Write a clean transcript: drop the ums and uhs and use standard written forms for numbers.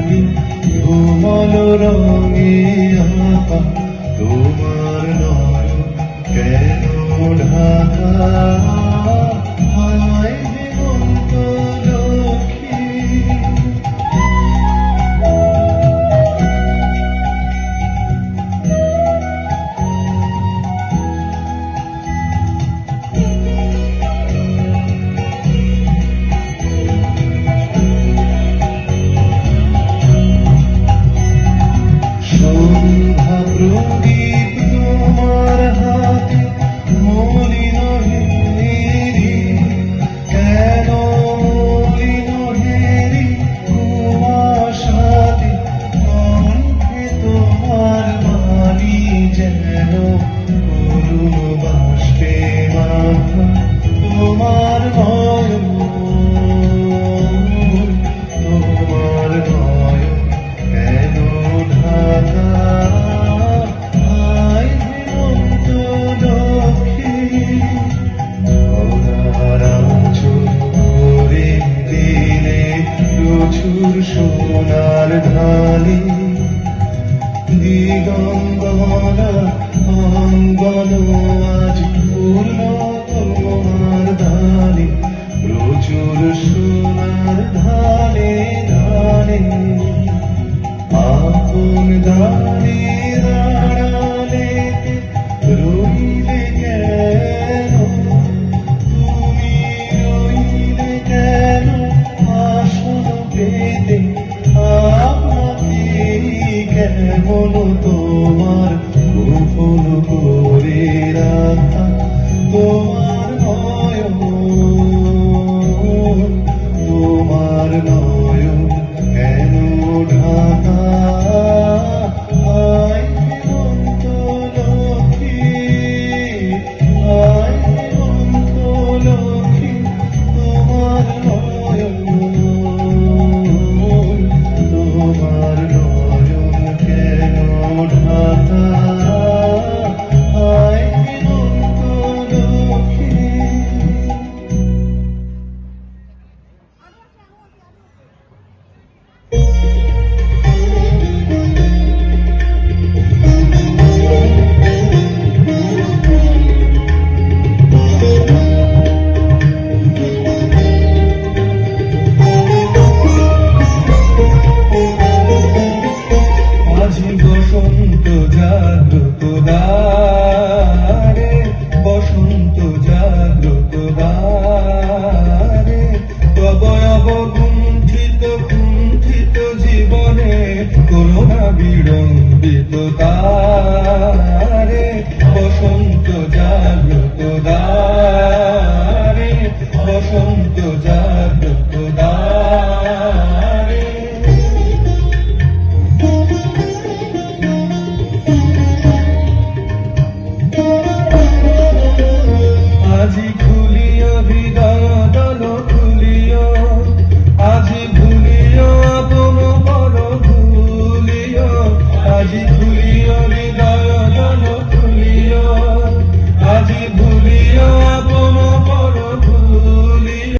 তুমি কোমল রঙে আঁকা তোমার নয়ন কেন ঢাকা হায় হেমন্ত লক্ষ্মী সন্ধ্যা প্রদীপ তোমার হাতে মলিন হেরি কেন মলিন হেরি কুয়াশাতে কণ্ঠে তোমার বাণী যেন করুণ বাষ্পে মাথা তোমার নয়ন তোমার নয়ন কেন ঢাকা হায় হেমন্ত লক্ষ্মী খোদার আঁচল ভরে দিলে প্রচুর সোনার ধানি দিগঙ্গনা অঙ্গন আজ পূর্ণ তোমার ধানে প্রচুর সোনার ধানে ধানে আপন দানে দাঁড়ালে রইলে কেন তুমি রইলে কেন আসন পেতে আপনাকে কেমন তোমার গোপন করে রাখা তোমার নয়ন তোমার নয়ন কেন ঢাকা হায় হেমন্ত লক্ষ্মী হায় হেমন্ত লক্ষ্মী তোমার নয়ন তোমার নয়ন কেন ঢাকা হায় হেমন্ত লক্ষ্মী মাঝে বসন্ত জাগ্রত দ্বারে বসন্ত জাগ্রত দ্বারে তবয়ব কুণ্ঠিত কুণ্ঠিত জীবনে করোনা বিড়ম্বিত তারে বসন্ত জাগ্রত দ্বারে বসন্ত জাগ্রত দ্বারে আজি খুলে